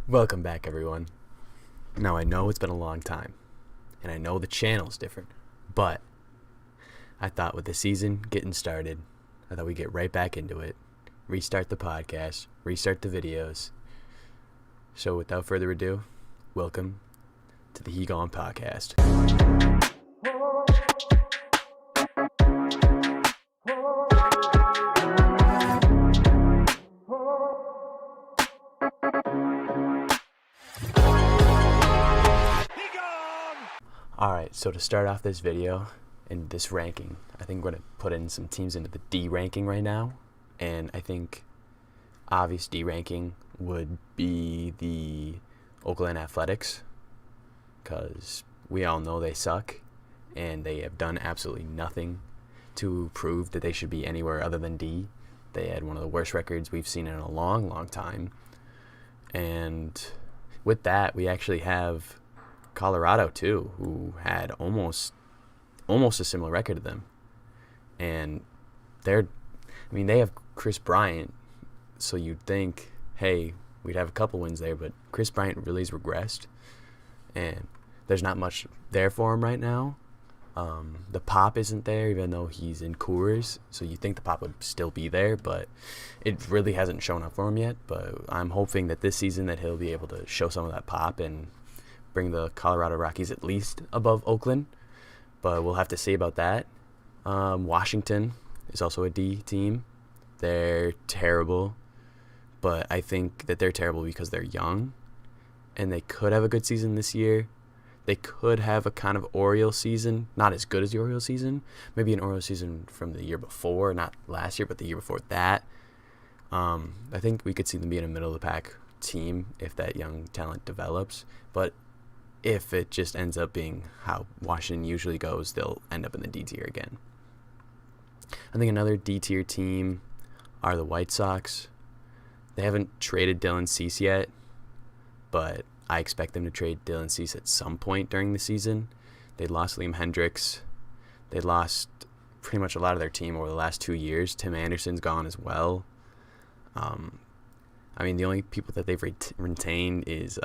Welcome back, everyone. Now, I know it's been a long time, and I know the channel's different, but I thought with the season getting started, I thought we'd get right back into it, restart the podcast, restart the videos. So, without further ado, welcome to the He Gone podcast. Alright, so to start off this video and this ranking, I think we're going to put in some teams into the D ranking right now. And I think obvious D ranking would be the Oakland Athletics, because we all know they suck and they have done absolutely nothing to prove that they should be anywhere other than D. They had one of the worst records we've seen in a long, long time. And with that, we actually have Colorado too, who had almost a similar record to them, and they have Chris Bryant, so you'd think, hey, we'd have a couple wins there, but Chris Bryant really has regressed, and there's not much there for him right now. The pop isn't there, even though he's in Coors, so you think the pop would still be there, but it really hasn't shown up for him yet. But I'm hoping that this season that he'll be able to show some of that pop and bring the Colorado Rockies at least above Oakland, but we'll have to see about that. Washington is also a D team. They're terrible, but I think that they're terrible because they're young, and they could have a good season this year. They could have a kind of Orioles season, not as good as the Orioles season, maybe an Orioles season from the year before, not last year, but the year before that. I think we could see them being a middle-of-the-pack team if that young talent develops, but if it just ends up being how Washington usually goes, they'll end up in the D tier again. I think another D tier team are the White Sox. They haven't traded Dylan Cease yet, but I expect them to trade Dylan Cease at some point during the season. They lost Liam Hendricks. They lost pretty much a lot of their team over the last 2 years. Tim Anderson's gone as well. The only people that they've retained is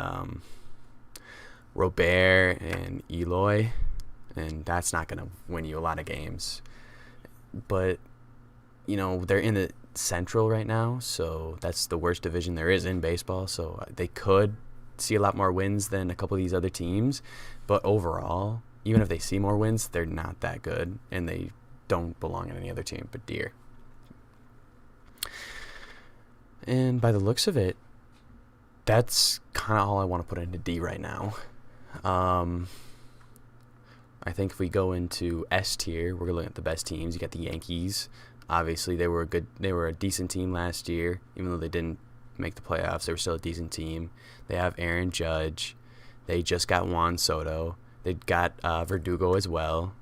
Robert and Eloy, and that's not going to win you a lot of games. But, they're in the Central right now, so that's the worst division there is in baseball, so they could see a lot more wins than a couple of these other teams. But overall, even if they see more wins, they're not that good, and they don't belong in any other team but Deer. And by the looks of it, that's kind of all I want to put into D right now. I think if we go into S tier, we're looking at the best teams. You got the Yankees. Obviously, they were a decent team last year, even though they didn't make the playoffs. They were still a decent team. They have Aaron Judge. They just got Juan Soto. They got Verdugo as well.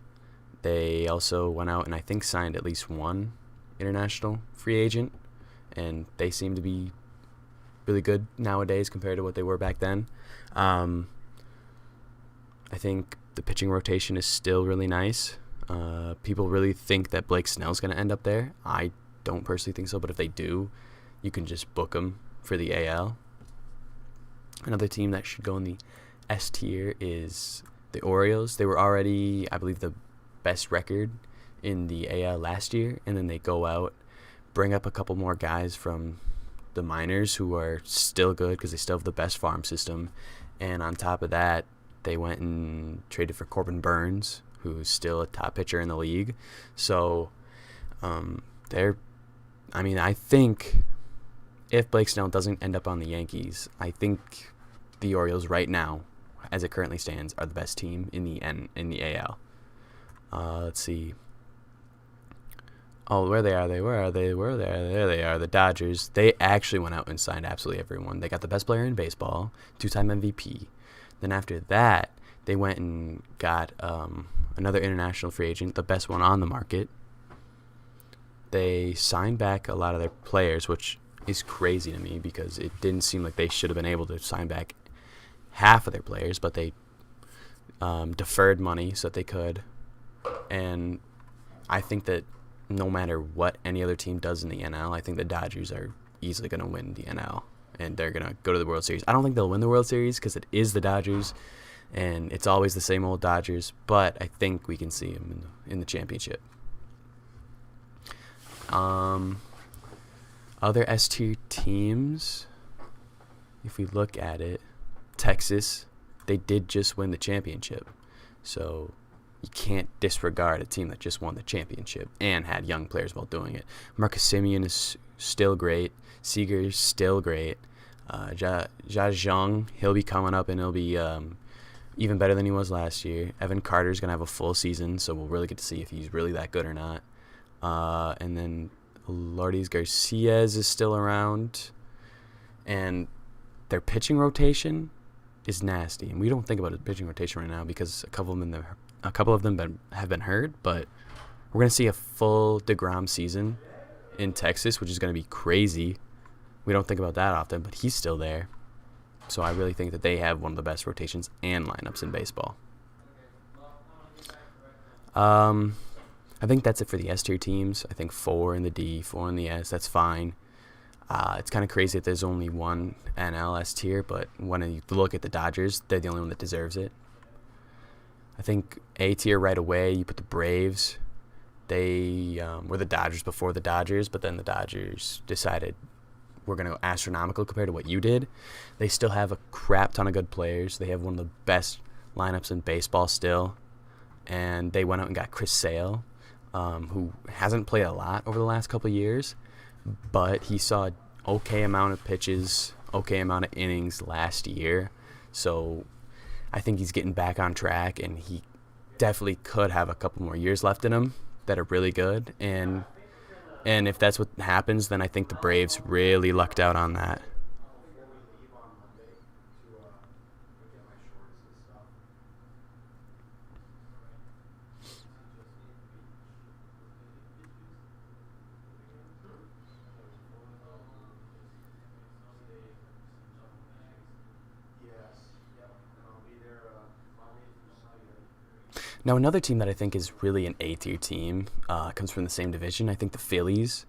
They also went out and I think signed at least one international free agent, and they seem to be really good nowadays compared to what they were back then. I think the pitching rotation is still really nice. People really think that Blake Snell's going to end up there. I don't personally think so, but if they do, you can just book them for the AL. Another team that should go in the S tier is the Orioles. They were already, I believe, the best record in the AL last year, and then they go out, bring up a couple more guys from the minors who are still good because they still have the best farm system, and on top of that, they went and traded for Corbin Burns, who's still a top pitcher in the league. So, I think if Blake Snell doesn't end up on the Yankees, I think the Orioles right now, as it currently stands, are the best team in the AL. Let's see. Oh, where they are? There they are. The Dodgers. They actually went out and signed absolutely everyone. They got the best player in baseball, 2-time MVP. Then after that, they went and got another international free agent, the best one on the market. They signed back a lot of their players, which is crazy to me because it didn't seem like they should have been able to sign back half of their players, but they deferred money so that they could. And I think that no matter what any other team does in the NL, I think the Dodgers are easily going to win the NL. and they're going to go to the World Series. I don't think they'll win the World Series because it is the Dodgers, and it's always the same old Dodgers, but I think we can see them in the championship. Other S-tier teams, if we look at it, Texas, they did just win the championship. So you can't disregard a team that just won the championship and had young players while doing it. Marcus Semien is still great. Seager's still great. Zhang, he'll be coming up, and he'll be even better than he was last year. Evan Carter's going to have a full season, so we'll really get to see if he's really that good or not. And then Lourdes Garcias is still around. And their pitching rotation is nasty. And we don't think about his pitching rotation right now because a couple of them have been hurt. But we're going to see a full DeGrom season in Texas, which is going to be crazy. We don't think about that often, but he's still there. So I really think that they have one of the best rotations and lineups in baseball. I think that's it for the S-tier teams. I think 4 in the D, 4 in the S. That's fine. It's kind of crazy that there's only one NL S-tier, but when you look at the Dodgers, they're the only one that deserves it. I think A-tier right away, you put the Braves. They were the Dodgers before the Dodgers, but then the Dodgers decided we're going to go astronomical compared to what you did. They still have a crap ton of good players. They have one of the best lineups in baseball still. And they went out and got Chris Sale, who hasn't played a lot over the last couple of years, but he saw an okay amount of pitches, okay amount of innings last year. So I think he's getting back on track, and he definitely could have a couple more years left in him that are really good. And if that's what happens, then I think the Braves really lucked out on that. Now, another team that I think is really an A-tier team comes from the same division. I think the Phillies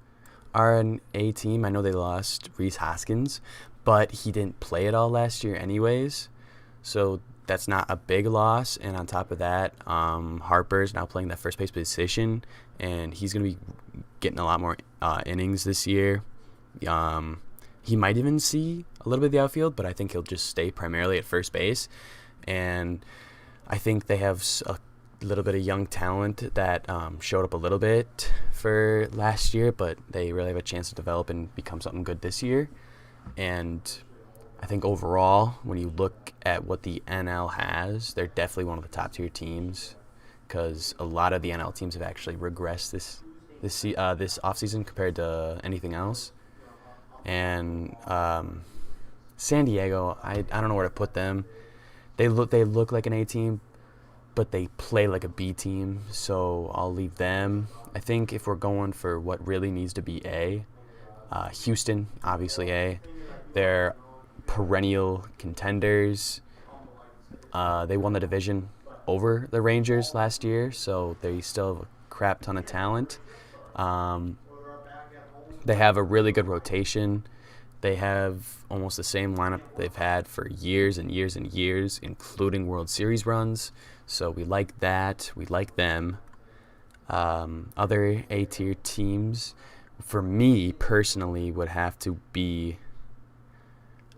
are an A team. I know they lost Rhys Hoskins, but he didn't play at all last year anyways, so that's not a big loss. And on top of that, Harper's now playing that first base position, and he's going to be getting a lot more innings this year. He might even see a little bit of the outfield, but I think he'll just stay primarily at first base. And I think they have a little bit of young talent that showed up a little bit for last year, but they really have a chance to develop and become something good this year. And I think overall, when you look at what the NL has, they're definitely one of the top tier teams, because a lot of the NL teams have actually regressed this offseason compared to anything else. And San Diego, I don't know where to put them. They look like an A team, but they play like a B team, so I'll leave them. I think if we're going for what really needs to be A, Houston, obviously A. They're perennial contenders. They won the division over the Rangers last year, so they still have a crap ton of talent. They have a really good rotation. They have almost the same lineup they've had for years and years and years, including World Series runs. So we like that. We like them. Other A-tier teams, for me personally, would have to be,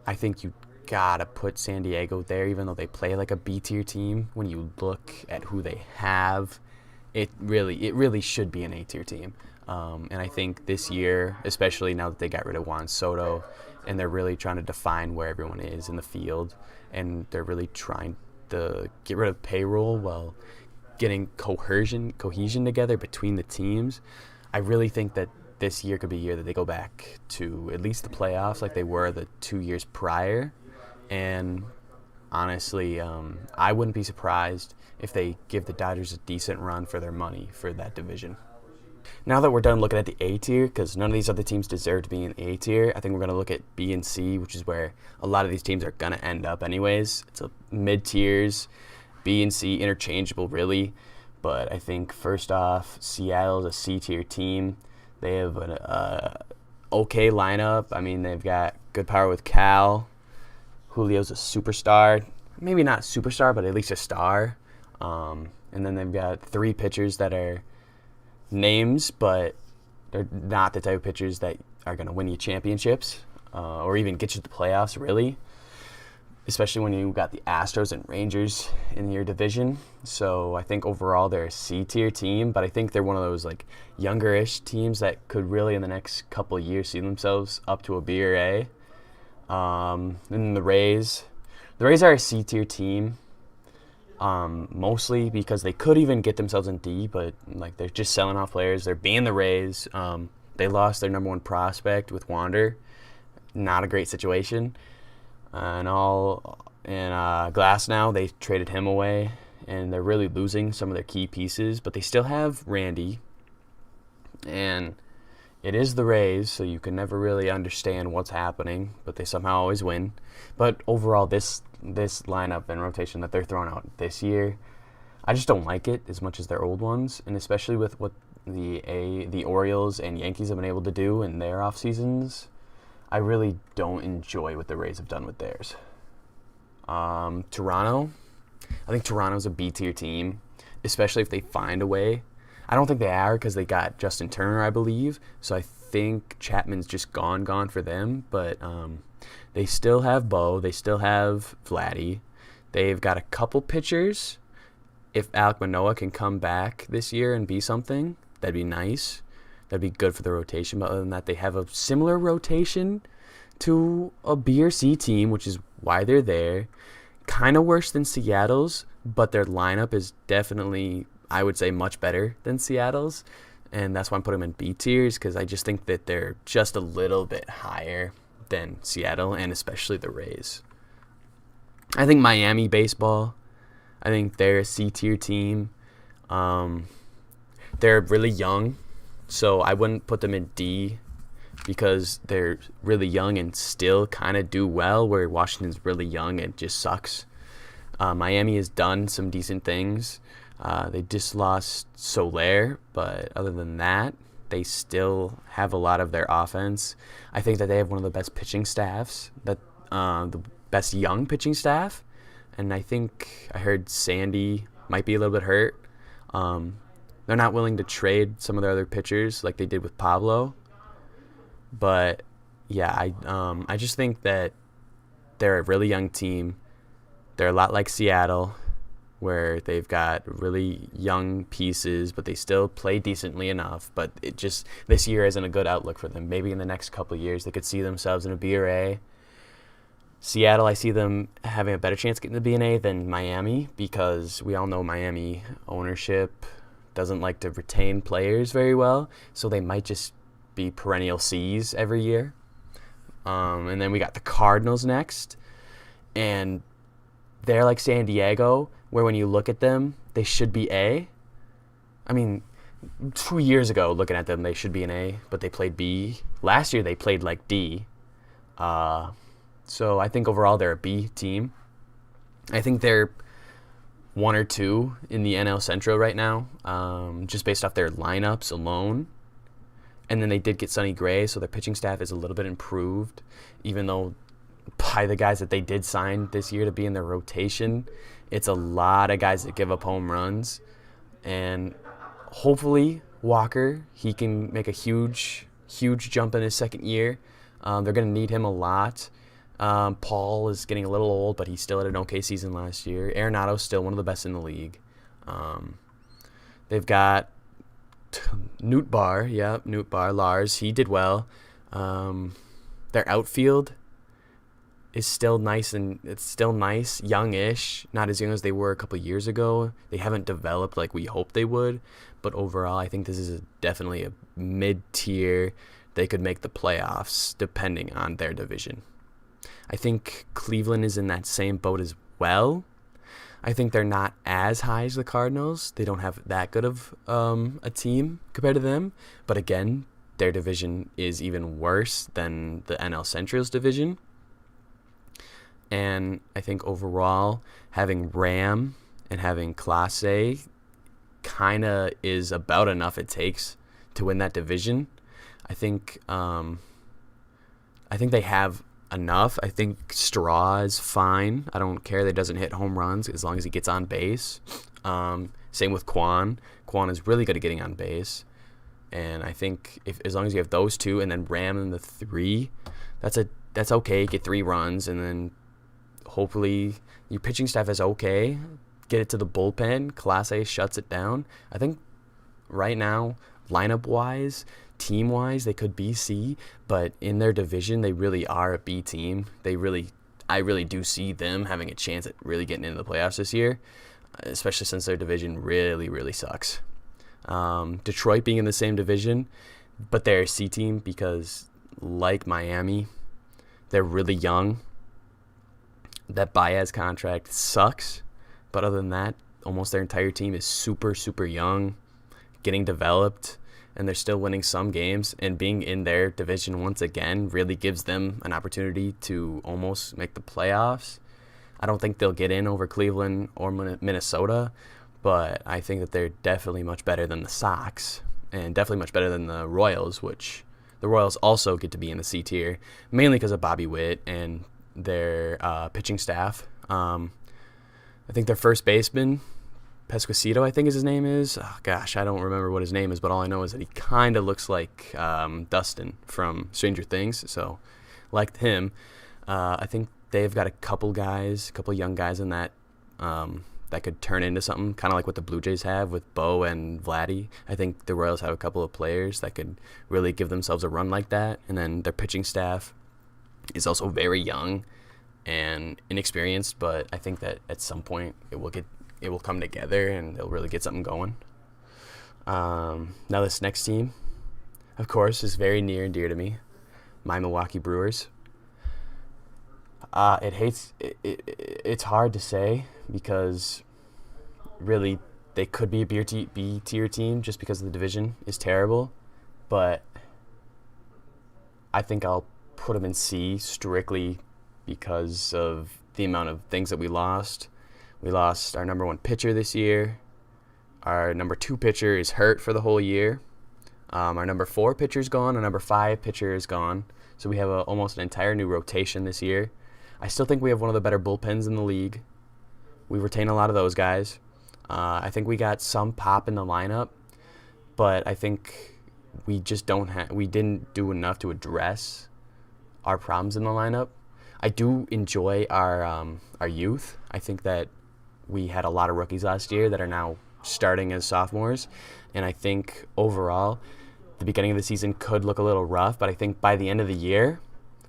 I think you gotta put San Diego there, even though they play like a B-tier team. When you look at who they have, it really should be an A-tier team. And I think this year, especially now that they got rid of Juan Soto, and they're really trying to define where everyone is in the field, and they're really trying to get rid of payroll while getting cohesion together between the teams, I really think that this year could be a year that they go back to at least the playoffs like they were the 2 years prior. And honestly, I wouldn't be surprised if they give the Dodgers a decent run for their money for that division. Now that we're done looking at the A tier, because none of these other teams deserve to be in A tier, I think we're going to look at B and C, which is where a lot of these teams are going to end up anyways. It's a mid-tiers, B and C, interchangeable really. But I think first off, Seattle's a C tier team. They have okay lineup. I mean, they've got good power with Cal. Julio's a superstar. Maybe not superstar, but at least a star. And then they've got 3 pitchers that are names, but they're not the type of pitchers that are going to win you championships or even get you to the playoffs, really, especially when you got the Astros and Rangers in your division. So I think overall they're a C-tier team, but I think they're one of those like younger-ish teams that could really in the next couple of years see themselves up to a B or A. And the Rays are a C-tier team, mostly because they could even get themselves in D, but like they're just selling off players. They're being the Rays. They lost their number 1 prospect with Wander. Not a great situation. Glass now, they traded him away, and they're really losing some of their key pieces, but they still have Randy, and it is the Rays, so you can never really understand what's happening, but they somehow always win. But overall, this lineup and rotation that they're throwing out this year, I just don't like it as much as their old ones, and especially with what the Orioles and Yankees have been able to do in their off seasons. I really don't enjoy what the Rays have done with theirs. Toronto, I think Toronto's a B-tier team, especially if they find a way. I don't think they are because they got Justin Turner, I believe. So I think Chapman's just gone for them. But they still have Bo. They still have Vladdy. They've got a couple pitchers. If Alek Manoah can come back this year and be something, that'd be nice. That'd be good for the rotation. But other than that, they have a similar rotation to a B or C team, which is why they're there. Kind of worse than Seattle's, but their lineup is definitely, I would say, much better than Seattle's. And that's why I'm putting them in B tiers, because I just think that they're just a little bit higher than Seattle, and especially the Rays. I think Miami baseball, I think they're a C tier team. They're really young, so I wouldn't put them in D because they're really young and still kind of do well, where Washington's really young and just sucks. Miami has done some decent things. They just lost Soler, but other than that, they still have a lot of their offense. I think that they have one of the best pitching staffs, the best young pitching staff, and I think I heard Sandy might be a little bit hurt. They're not willing to trade some of their other pitchers like they did with Pablo. But yeah, I just think that they're a really young team. They're a lot like Seattle, where they've got really young pieces, but they still play decently enough. But it just, this year isn't a good outlook for them. Maybe in the next couple of years they could see themselves in a B or A. Seattle, I see them having a better chance getting the B and A than Miami, because we all know Miami ownership doesn't like to retain players very well, so they might just be perennial C's every year. And then we got the Cardinals next, and they're like San Diego, where when you look at them, they should be A. I mean, 2 years ago, looking at them, they should be an A, but they played B. Last year, they played like D. So I think overall they're a B team. I think they're 1 or 2 in the NL Central right now, just based off their lineups alone. And then they did get Sonny Gray, so their pitching staff is a little bit improved, even though by the guys that they did sign this year to be in their rotation, it's a lot of guys that give up home runs. And hopefully Walker, he can make a huge jump in his second year. They're going to need him a lot. Paul is getting a little old, but he still had an okay season last year. Arenado's still one of the best in the league. They've got Nootbaar, Lars, he did well. Their outfield is still nice, and it's still nice, youngish, not as young as they were a couple years ago. They haven't developed like we hoped they would, but overall I think this is definitely a mid-tier. They could make the playoffs depending on their division. I think Cleveland is in that same boat as well. I think they're not as high as the Cardinals. They don't have that good of a team compared to them. But again, their division is even worse than the NL Central's division. And I think overall, having Ram and having Clase kind of is about enough it takes to win that division. I think I think they have enough. I think Straw is fine. I don't care that he doesn't hit home runs as long as he gets on base. Same with Quan. Quan is really good at getting on base. And I think as long as you have those two and then Ram in the 3, that's okay. Get 3 runs, and then hopefully your pitching staff is okay. Get it to the bullpen. Clase shuts it down. I think right now, lineup-wise, team-wise, they could be C, but in their division, they really are a B team. I really do see them having a chance at really getting into the playoffs this year, especially since their division really, really sucks. Detroit being in the same division, but they're a C team because, like Miami, they're really young. That Baez contract sucks, but other than that, almost their entire team is super, super young, getting developed, and they're still winning some games. And being in their division once again really gives them an opportunity to almost make the playoffs. I don't think they'll get in over Cleveland or Minnesota, but I think that they're definitely much better than the Sox and definitely much better than the Royals, which the Royals also get to be in the C tier, mainly because of Bobby Witt and their pitching staff. I think their first baseman, Pesquisito, I think his name is. Oh, gosh, I don't remember what his name is, but all I know is that he kind of looks like Dustin from Stranger Things, so liked him. I think they've got a couple young guys in that that could turn into something, kind of like what the Blue Jays have with Bo and Vladdy. I think the Royals have a couple of players that could really give themselves a run like that. And then their pitching staff is also very young and inexperienced, but I think that at some point it will come together and they'll really get something going. Now this next team, of course, is very near and dear to me, my Milwaukee Brewers. It's hard to say because really they could be a B tier team just because the division is terrible, but I think I'll put them in C strictly because of the amount of things that we lost. We lost our number 1 pitcher this year. Our number 2 pitcher is hurt for the whole year. Our number 4 pitcher is gone. Our number 5 pitcher is gone. So we have almost an entire new rotation this year. I still think we have one of the better bullpens in the league. We retain a lot of those guys. I think we got some pop in the lineup, but I think we didn't do enough to address our problems in the lineup. I do enjoy our youth. I think that we had a lot of rookies last year that are now starting as sophomores, and I think overall the beginning of the season could look a little rough, but I think by the end of the year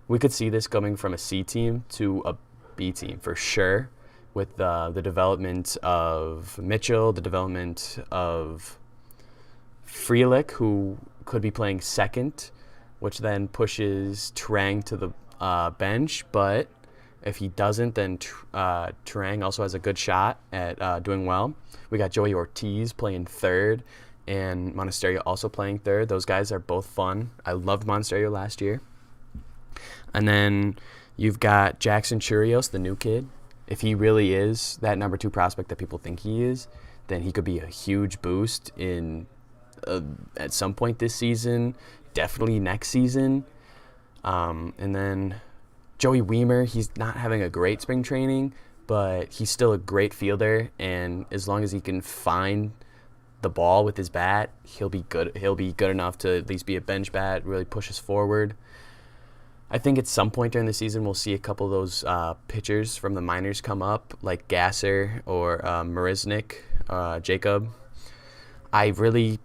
we could see this coming from a C team to a B team for sure, with the development of Mitchell, the development of Frelick, who could be playing second, which then pushes Trang to the bench. But if he doesn't, then Trang also has a good shot at doing well. We got Joey Ortiz playing third, and Monasterio also playing third. Those guys are both fun. I loved Monasterio last year. And then you've got Jackson Churios, the new kid. If he really is that number 2 prospect that people think he is, then he could be a huge boost at some point this season, definitely next season. And then Joey Weimer, he's not having a great spring training, but he's still a great fielder, and as long as he can find the ball with his bat, he'll be good. He'll be good enough to at least be a bench bat, really push us forward. I think at some point during the season we'll see a couple of those pitchers from the minors come up, like Gasser or Marisnik, Jacob. I really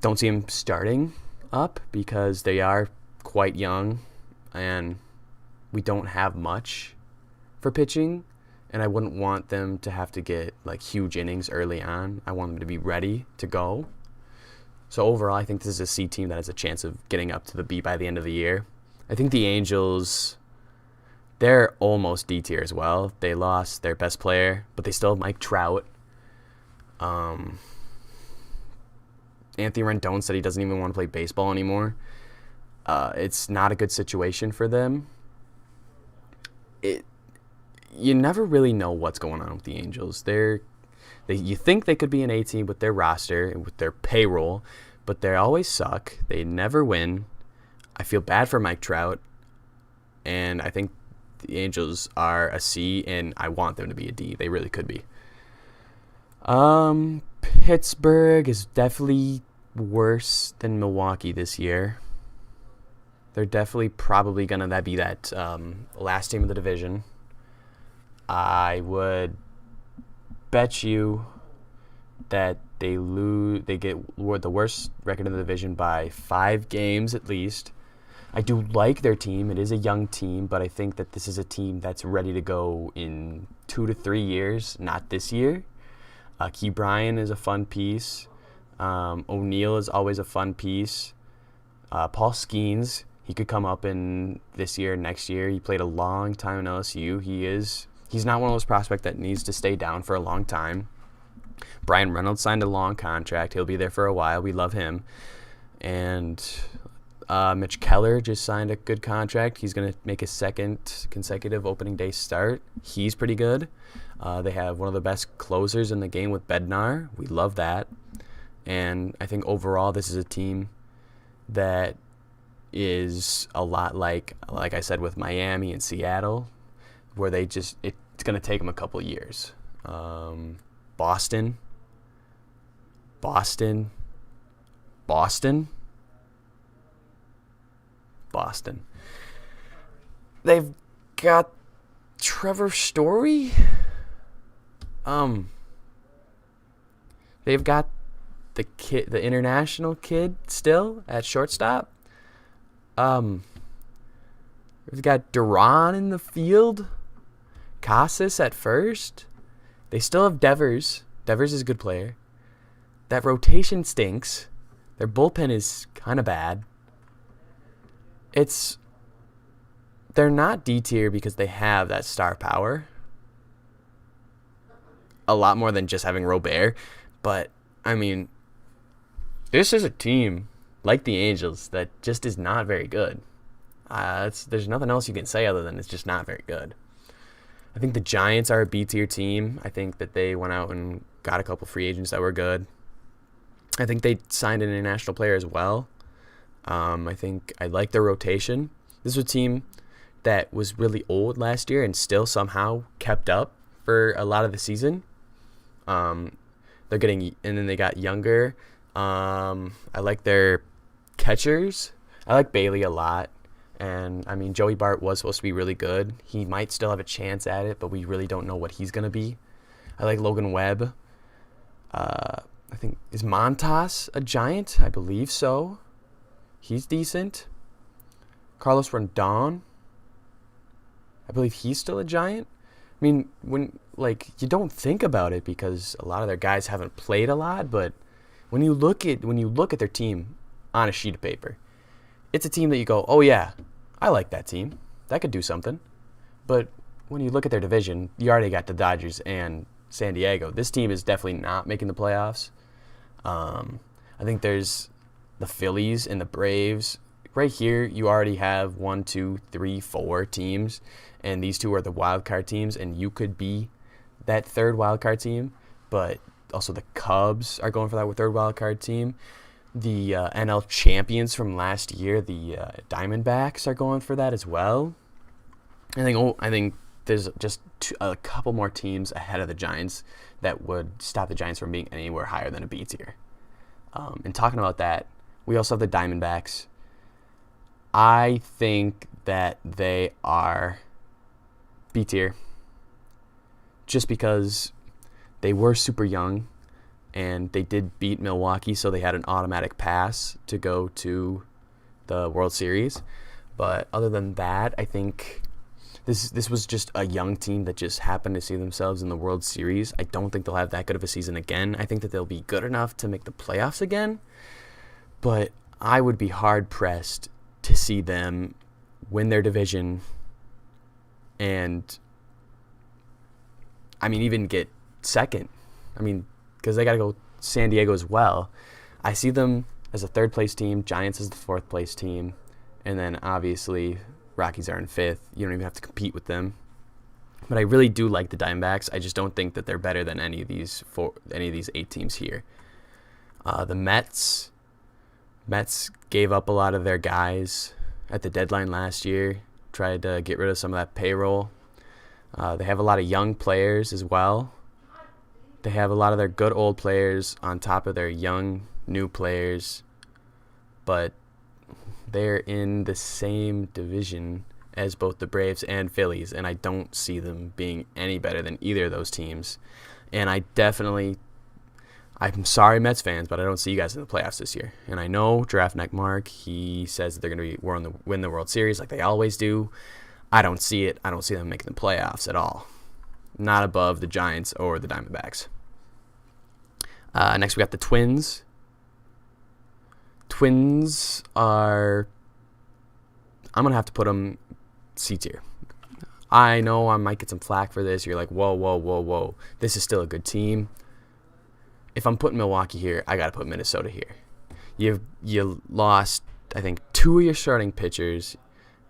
don't see him starting up because they are quite young and we don't have much for pitching, and I wouldn't want them to have to get like huge innings early on. I want them to be ready to go. So overall, I think this is a C team that has a chance of getting up to the B by the end of the year. I think the Angels, they're almost D tier as well. They lost their best player, but they still have Mike Trout. Anthony Rendon said he doesn't even want to play baseball anymore. It's not a good situation for them. You never really know what's going on with the Angels. You think they could be an A team with their roster and with their payroll, but they always suck. They never win. I feel bad for Mike Trout. and I think the Angels are a C, and I want them to be a D. They really could be. Pittsburgh is definitely worse than Milwaukee this year. They're definitely probably going to be that last team of the division. I would bet you that they get the worst record in the division by 5 games at least. I do like their team. It is a young team, but I think that this is a team that's ready to go in 2 to 3 years, not this year. Key Bryan is a fun piece. O'Neal is always a fun piece. Paul Skeens, he could come up in this year, next year. He played a long time in LSU. He's not one of those prospects that needs to stay down for a long time. Brian Reynolds signed a long contract. He'll be there for a while. We love him. And Mitch Keller just signed a good contract. He's going to make his 2nd consecutive opening day start. He's pretty good. They have one of the best closers in the game with Bednar. We love that. And I think overall this is a team that is a lot like I said, with Miami and Seattle, where it's going to take them a couple of years. Boston. They've got Trevor Story. They've got the international kid still at shortstop. We've got Duran in the field. Casas at first. They still have Devers. Devers is a good player. That rotation stinks. Their bullpen is kind of bad. They're not D tier because they have that star power. A lot more than just having Robert. But, I mean, this is a team like the Angels that just is not very good. There's nothing else you can say other than it's just not very good. I think the Giants are a B tier team. I think that they went out and got a couple free agents that were good. I think they signed an international player as well. I think I like their rotation. This was a team that was really old last year and still somehow kept up for a lot of the season. And then they got younger. I like their catchers. I like Bailey a lot. And, I mean, Joey Bart was supposed to be really good. He might still have a chance at it, but we really don't know what he's going to be. I like Logan Webb. I think, is Montas a Giant? I believe so. He's decent. Carlos Rondon. I believe he's still a Giant. I mean, you don't think about it because a lot of their guys haven't played a lot, but when you look at their team on a sheet of paper, it's a team that you go, oh yeah, I like that team. That could do something. But when you look at their division, you already got the Dodgers and San Diego. This team is definitely not making the playoffs. I think there's the Phillies and the Braves. Right here, you already have 1, 2, 3, 4 teams, and these 2 are the wild card teams, and you could be that 3rd wild card team. But also the Cubs are going for that 3rd wild card team. The NL champions from last year, the Diamondbacks, are going for that as well. I think there's just a couple more teams ahead of the Giants that would stop the Giants from being anywhere higher than a B tier. And talking about that, we also have the Diamondbacks. I think that they are B tier just because they were super young and they did beat Milwaukee, so they had an automatic pass to go to the World Series. But other than that, I think this was just a young team that just happened to see themselves in the World Series. I don't think they'll have that good of a season again. I think that they'll be good enough to make the playoffs again, but I would be hard-pressed to see them win their division and, I mean, even get second. I mean, because they got to go San Diego as well. I see them as a 3rd-place team, Giants as the 4th-place team, and then obviously Rockies are in 5th. You don't even have to compete with them. But I really do like the Diamondbacks. I just don't think that they're better than any of these 8 teams here. The Mets gave up a lot of their guys at the deadline last year. tried to get rid of some of that payroll. They have a lot of young players as well. They have a lot of their good old players on top of their young new players, but they're in the same division as both the Braves and Phillies, and I don't see them being any better than either of those teams. And I'm sorry, Mets fans, but I don't see you guys in the playoffs this year. And I know Draft Nick Mark, he says that they're going to win the World Series like they always do. I don't see it. I don't see them making the playoffs at all. Not above the Giants or the Diamondbacks. Next, we got the Twins. Twins are... I'm going to have to put them C tier. I know I might get some flack for this. You're like, whoa. This is still a good team. If I'm putting Milwaukee here, I got to put Minnesota here. You lost, I think, 2 of your starting pitchers,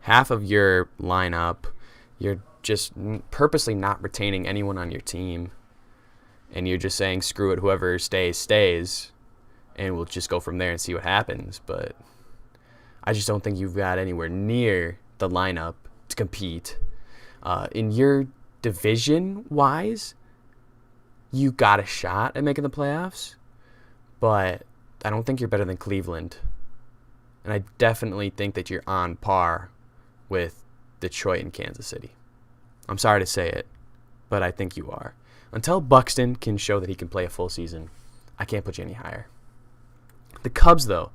half of your lineup. You're just purposely not retaining anyone on your team. And you're just saying, screw it, whoever stays. And we'll just go from there and see what happens. But I just don't think you've got anywhere near the lineup to compete. In your division-wise, you got a shot at making the playoffs, but I don't think you're better than Cleveland. And I definitely think that you're on par with Detroit and Kansas City. I'm sorry to say it, but I think you are. Until Buxton can show that he can play a full season, I can't put you any higher. The Cubs, though,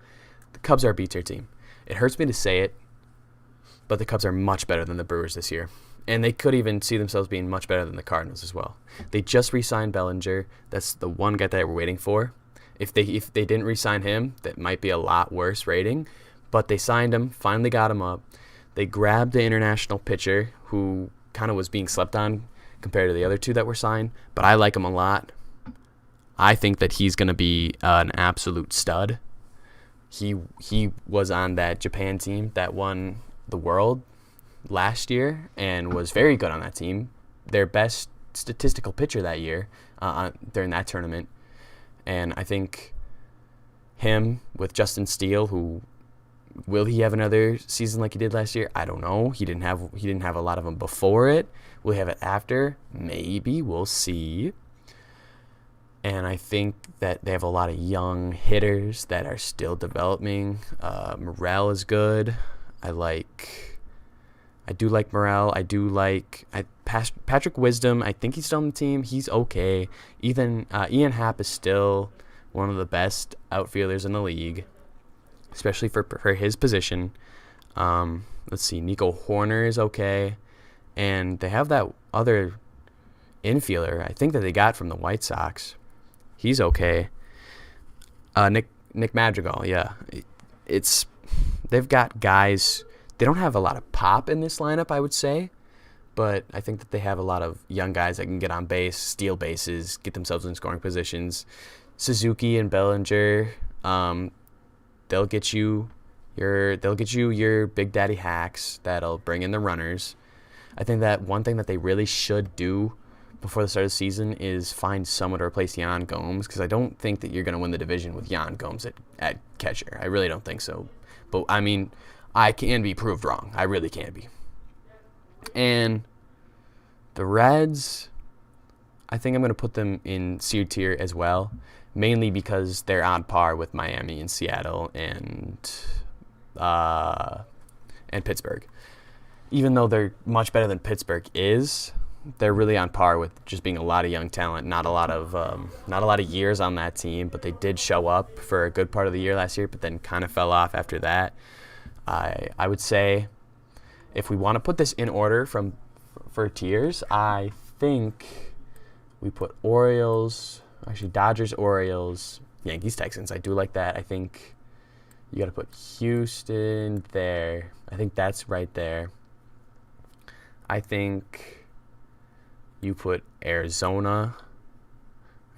the Cubs are a B-tier team. It hurts me to say it, but the Cubs are much better than the Brewers this year. And they could even see themselves being much better than the Cardinals as well. They just re-signed Bellinger. That's the one guy that we're waiting for. If they didn't re-sign him, that might be a lot worse rating. But they signed him, finally got him up. They grabbed the international pitcher who kind of was being slept on compared to the other two that were signed. But I like him a lot. I think that he's going to be an absolute stud. He was on that Japan team that won the World last year and was very good on that team. Their best statistical pitcher that year during that tournament. And I think him with Justin Steele, who will he have another season like he did last year? I don't know. He didn't have a lot of them before it. Will he have it after? Maybe. We'll see. And I think that they have a lot of young hitters that are still developing. Morel is good. I do like Morel. Patrick Wisdom. I think he's still on the team. He's okay. Ian Happ is still one of the best outfielders in the league, especially for his position. Let's see. Nico Horner is okay. And they have that other infielder, I think, that they got from the White Sox. He's okay. Nick Madrigal, yeah. They've got guys. They don't have a lot of pop in this lineup, I would say, but I think that they have a lot of young guys that can get on base, steal bases, get themselves in scoring positions. Suzuki and Bellinger, they'll get you your Big Daddy hacks that'll bring in the runners. I think that one thing that they really should do before the start of the season is find someone to replace Yan Gomes, because I don't think that you're going to win the division with Yan Gomes at catcher. I really don't think so. But, I mean, I can be proved wrong. I really can be. And the Reds, I think I'm going to put them in C tier as well, mainly because they're on par with Miami and Seattle and Pittsburgh. Even though they're much better than Pittsburgh is, they're really on par with just being a lot of young talent. Not a lot of years on that team, but they did show up for a good part of the year last year, but then kind of fell off after that. I would say, if we want to put this in order for tiers, I think we put Dodgers, Orioles, Yankees, Texans. I do like that. I think you got to put Houston there. I think that's right there. I think you put Arizona.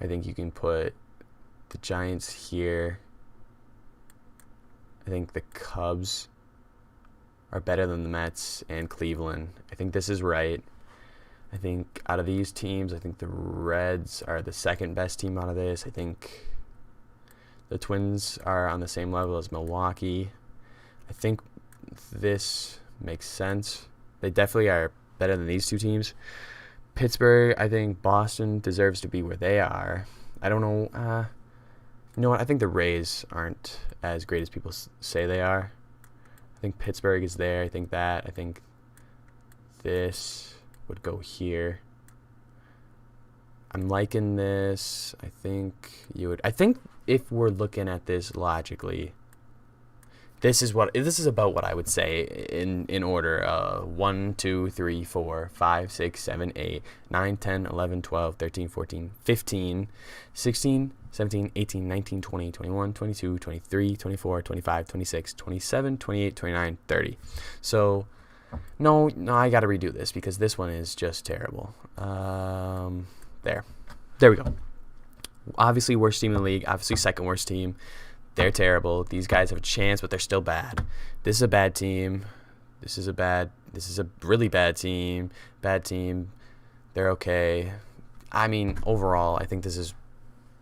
I think you can put the Giants here. I think the Cubs are better than the Mets and Cleveland. I think this is right. I think out of these teams, I think the Reds are the second best team out of this. I think the Twins are on the same level as Milwaukee. I think this makes sense. They definitely are better than these two teams. Pittsburgh, I think Boston deserves to be where they are. I don't know. You know what? I think the Rays aren't as great as people say they are. I think Pittsburgh is there. I think this would go here. I'm liking this. I think if we're looking at this logically, this is about what I would say in order. 1, 2, 3, 4, 5, 6, 7, 8, 9, 10, 11, 12, 13, 14, 15, 16, 17, 18, 19, 20, 21, 22, 23, 24, 25, 26, 27, 28, 29, 30. So no, I got to redo this because this one is just terrible. There we go. Obviously worst team in the league. Obviously second worst team. They're terrible. These guys have a chance, but they're still bad. This is a bad team. This is a really bad team. Bad team. They're okay. I mean, overall, I think this is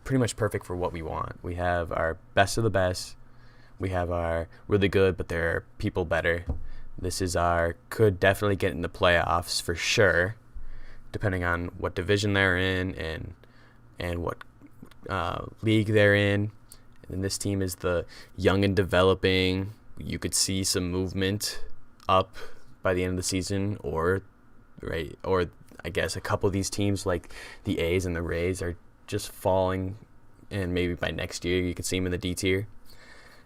pretty much perfect for what we want. We have our best of the best. We have our really good, but there are people better. This is could definitely get in the playoffs for sure, depending on what division they're in and what league they're in. And this team is the young and developing. You could see some movement up by the end of the season, or I guess a couple of these teams like the A's and the Rays are just falling, and maybe by next year you could see them in the D tier.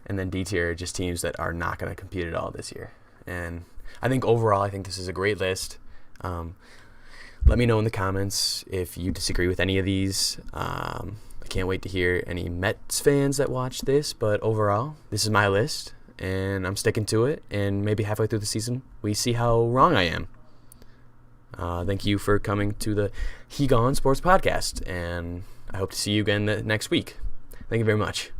And then D tier are just teams that are not going to compete at all this year. And I think overall, I think this is a great list. Let me know in the comments if you disagree with any of these. I can't wait to hear any Mets fans that watch this, but overall, this is my list, and I'm sticking to it, and maybe halfway through the season, we see how wrong I am. Thank you for coming to the He Gone Sports Podcast, and I hope to see you again next week. Thank you very much.